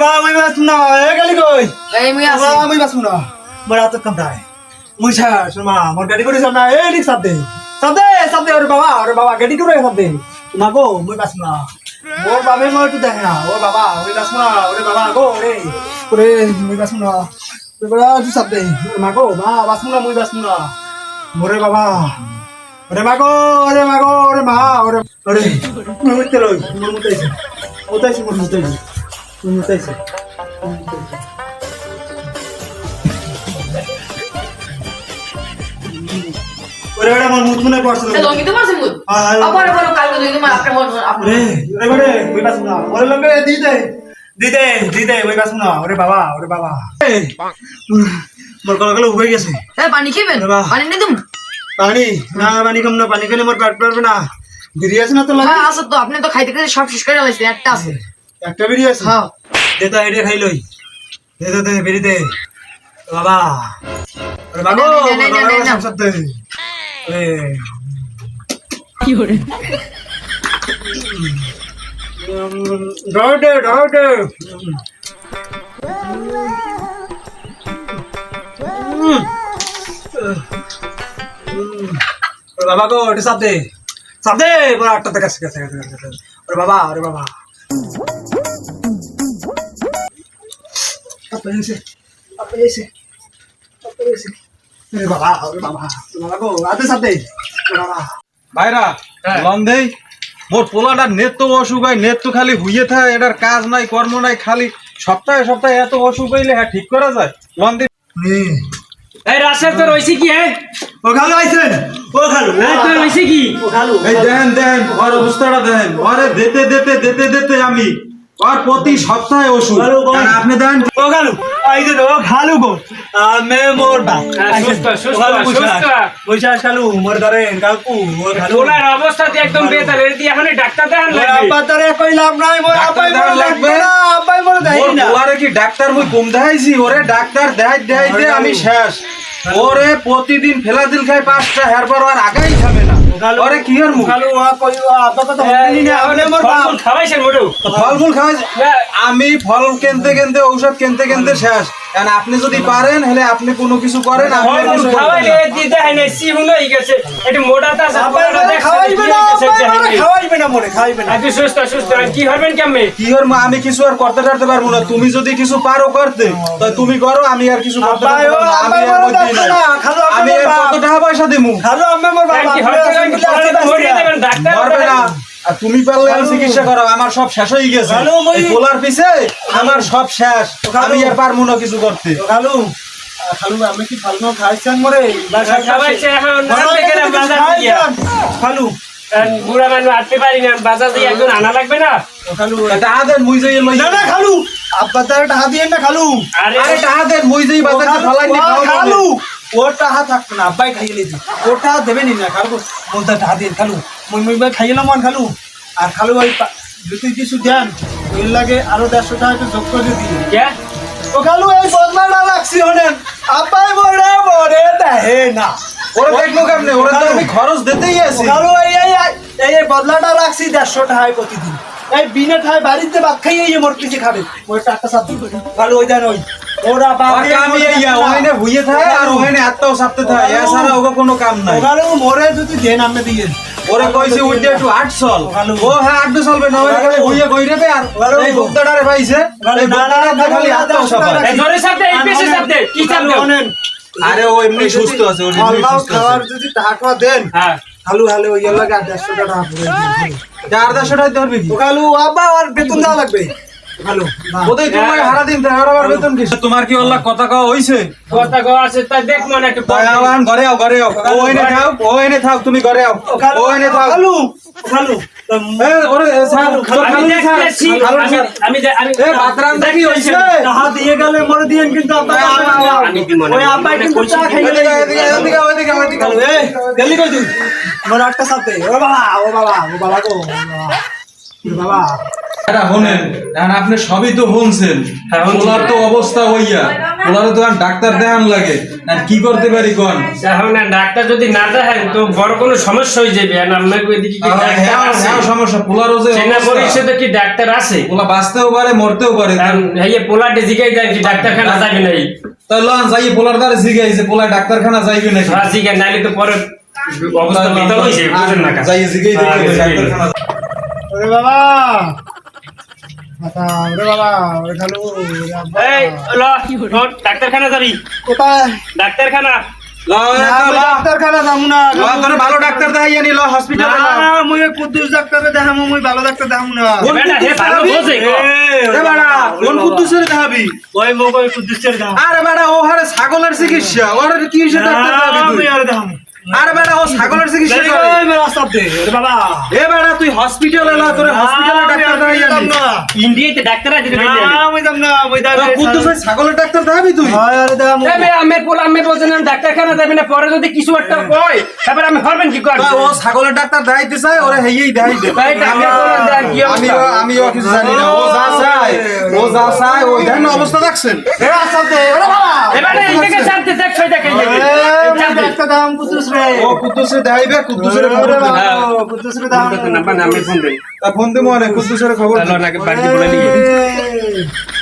বাবা মই বাসু না এ গালি কই এই মুই আছি বাবা মই বাসু না মোর হাত কামড়ায় মুই শর্মা মোর গাড়ি করে সামনে এ ঠিক সাথে সাথে ওরে বাবা গাড়ি করে সাথে মাগো মই বাসু না মোর বাবে মোর একটু দেখে না ও বাবা ওই বাসু না ওরে বাবা গো ওরে মই বাসু না ওরে তুই সাথে মাগো মা বাসু না মই বাসু না মোরে বাবা ওরে মাগো ওরে মা ওরে মুতে লই মোর মুতাইছে ওরে ওরে আমার মুত মনে পড়ছে তে লঙ্গি তো পারছেন মুদ আবার কালকে দুই মা আপনি মন আপনি ওরে ওই বাসু না ওরে লঙ্গে দিতে ওই বাসু না ওরে বাবা মোর গলা উবে গেছে এ পানি খাবেন পানি নে তুমি পানি কম না পানি খেলে মোর পেট পারবে না বিরিয়ানি আছে না তো লাগে হ্যাঁ আছে তো আপনি তো খাইতে খাইতে সব শেষ করে লাইছেন একটা আছে একটা বিরিয়ানি আছে হ্যাঁ দে তো এটা খাই লই দে বেরি দে বাবা আরে বাবা সব দে কি হরে ডরটে বাবা গো এটা সাথে বড় আটটা থেকে গেছে ওরে বাবা আপনি এসে ওরে বাবা গো আতে সাথে বাবা ভাইরা লন দেই মোর পোলাটা নেট তো অসুখ হয় নেট তো খালি হুইয়ে থাকে এটার কাজ নাই কর্ম নাই খালি সপ্তাহে এত অসুখ হইলে হ্যাঁ ঠিক করা যায় লন দেই এই রাশেদ তোর হইছে কি হে ও খালু আইছেন এই তোর হইছে কি এই দেন ওর অবস্থাটা দেন ওরে দিতে আমি আর প্রতি সপ্তাহে ওষুধ আর আপনি দেন ও খালু গো আমি মোর বা সুস্থ বৈশা খালু মোর ধরেন কাকু ও খালু ওনার অবস্থাতে একদম বেতাল এর দিয়ে এখনই ডাক্তার দেখান লাগবে আপাতরে কই লাভ নাই মোর ডাক্তার আপাই মোর দেখান লাগবে লাগবে না আপাই মোর দেই ওর না পোলারে কি ডাক্তার মুই কম দেখাইছি ওরে ডাক্তার দেখাইতে আমি শেষ ওরে প্রতিদিন ফেলাদিল খাই 5টা হেরবার আর আগাই খাবে না ওরে কি এর মুখ খালু ও কই আপাতত হইনি না আপনি মোর বাপ খাওয়াইছেন মোটু ফলমূল খাওয়াই আমি ফল কিনতে ঔষধ কিনতে শেষ কারণ আপনি যদি পারেন হলে আপনি কোনো কিছু করেন আমি আর কিছু করব না। খাওয়াইলে দিতে হয় না সিহুন হয়ে গেছে একটু মোটাটা খাওয়াইবে না মোরে খাইবে না আপনি সুস্থ আর কি হবেন কেমনে কি ওর মা আমি কিছু আর করতে পারবো না তুমি যদি কিছু পারো করতে তো তুমি করো আমি আর কিছু করতে পারবো না আমি আর বুঝি না আমি আর কত টাকা পয়সা দেবো খালু আমি মোর বাপ কি হচ্ছে মরিয়ে দেবেন ডাক্তার পারবে না আর তুমি পারলে আর চিকিৎসা করো আমার সব শেষ হয়ে গেছে ভালো, মই- এই পোলার পিছে আমার সব শেষ আমি আর পারবো না কিছু করতে খালু আমি কি ভালো খাইছেন মোরে খাওয়াইছে এখন আনতে গেলে বাজার দিয়া খালু বুড়া মানুষ আনতে পারি না বাজার দিয়ে একজন আনা লাগবে না খালু টাকা দেন মুই যাই লই না খালু আব্বা তার টাকা দিয়েন না খালু আরে টাকা দেন মুই যাই বাজারে ফলাই নি খালু ওর টাকা থাকবে না আব্বাই খাইয়ে লিজি ওর টাকা দেবেনি না খালু বলতে টাকা দিন খালু মুই খাইলাম খালু আর খালু ওই যদি কিছু দেন ওই লাগে আরো 150 টাকা একটু যোগ করে দিই কে ও খালু এই বদলাটা লাগছি হনেন আব্বাই মরে দেহে না ওরে দেখবো কেমনে ওরে তো আমি খরচ দিতেই আছি খালু এই বদলাটা রাখছি 150 টাকায় প্রতিদিন এই বিনা ঠায় বাড়িতে ভাত খাইয়ে মোর কিছু খাবে ওই টাকা সাথ খালু ওই দেন ওই ওরা আর কামি ইয়া ওখানে হুইয়ে থাকে আর ওখানে আত্মাও সাথে থাকে এছাড়া ওগো কোনো কাম নাই খালু মোরে যদি দেন আপনি দিয়ে ওরে কইছি উঠে একটু 8 চল ও হ্যাঁ 8 চলবে না ওরে খালি হুইয়ে কইরে দে আর এই ভক্তটারে পাইছে এই ভক্তটা খালি আত্মাও সবাই এই ধরে সাথে এই পেছে সাথে কি চালবে আরে ও এমনি সুস্থ আছে ও এমনি আল্লাহ সুস্থ খাবার আছে যদি টাকা দেন হ্যাঁ খালু ওই লাগে 150 টাকা পুরো 400 টাকা ধরবি কি খালু আব্বা আর বেতন দেওয়া লাগবে খালু ওদের তোমার হারা দিন হারাবার বেতন কি তোমার কি আল্লাহ কথা কওয়া হইছে কথা কো আছে তাই দেখ মনে একটু দয়াবান ঘরে আও ও এনে থাক তুমি ঘরে আও ও এনে থাক খালু এ ওরে ছাড় তোর আমি খালু ছাড় দেখতেছি খালু আমি ছাড় আমি এ বাতরান দেখি হইছে টাকা দিয়ে গেলে মরে দিয়েন কিন্তু আব্বা আমি কি মনে ওই আব্বাই কিন্তু চা খাই গেলে ওইদিকে খালু জলদি কই তুই মোর একটা সাথে ও বাবা গো বাবা এটা শোনেন, এখন আপনি সবই তো শুনছেন। হ্যাঁ, শুনছি। পোলার তো অবস্থা হইয়া, পোলারে তো এখন ডাক্তার দেখান লাগে। আর কি করতে পারি কোন? এখন না ডাক্তার যদি না দেখেন তো বড় কোনো সমস্যা হয়ে যাবে। আর আপনার ওইদিকে কি ডাক্তার আছে? হ্যাঁ, সমস্যা পোলারও যে চেনা অবস্থা। পরিষদে কি ডাক্তার আছে? পোলা বাঁচতেও পারে, মরতেও পারে। এই পোলার জিগাই দেন কি ডাক্তারখানা যাবে নাই? তাই লন যাই পোলার দ্বারা জিগাইছে পোলায় ডাক্তারখানা যাইবে নাকি? হ্যাঁ জিগাই নাইলে তো পরে অবস্থা বিতল হয়েছে বুঝেন না যাই জিগাই হ্যাঁ, দেখি জিগাই। ডাক্তারখানা। ওরে বাবা আচ্ছা ওরে বাবা ওরে খালু ওরে আব্বা। এই ল ওঠ, ডাক্তারখানা যাবি? কোথায় ডাক্তারখানা ল আমি ডাক্তারখানা যাবো না তোরে ভালো ডাক্তার দেখাই আনি ল হসপিটালে ল। না মুই কুদ্দুস ডাক্তারে দেখামু মুই ভালো ডাক্তার দেখামু না বেটা, হে ভালো বোঝে গো। এ বাড়া কোন কুদ্দুসের দেখাবি? ওই মুই ওই কুদ্দুসের দেখামু আরে বাড়া ও হারে ছাগলের চিকিৎসা ওর কি সে ডাক্তার দেখাবি আমি তুই? আর দেখামু আরে বাড়া ও ছাগলের চিকিৎসা করে। ওই মেরা রাস্তা দে ওরে বাবা এ বাড়া তুই হসপিটালে ল তোরে হসপিটালে ডাক্তার দেখাই আনি। ইন্ডিয়াতে ডাক্তার আছে তো ইন্ডিয়াতে। না মুই যাম না মুই তোরা কুদ্দুসের ছাগলের ডাক্তার দেখাবি তুই? আরে দেখামু এ বে আমের পোলা আমি বলছেন ডাক্তারখানা যাবে না, পরে যদি কিছু একটা কয় তারপর আমি হরবেন কি কর? ও ছাগলের ডাক্তার দেখাইতে চায় ওরে হেই দেখাই দে। ভাই ডাক্তার পোলা দেন কি অবস্থা? আমিও কিছু জানি না। ও যা চায় ওই ধান অবস্থা দেখছেন। এ রাস্তা দে ওরে বাবা এবারে এই থেকে জানতে দেখ ছয় দেখে এ মুই ডাক্তার দেখামু কুদ্দুস রে ও কুদ্দুসের দেখাইবে কুদ্দুসের খবর ওরে দে। বাবা কুদ্দুস রে দেখামু নাম্বার নামে ফোন দেন। তা ফোন দে মনে কুদ্দুসের খবর দে। তাহলে ওনাকে বাড়িতে বলে নিয়ে এ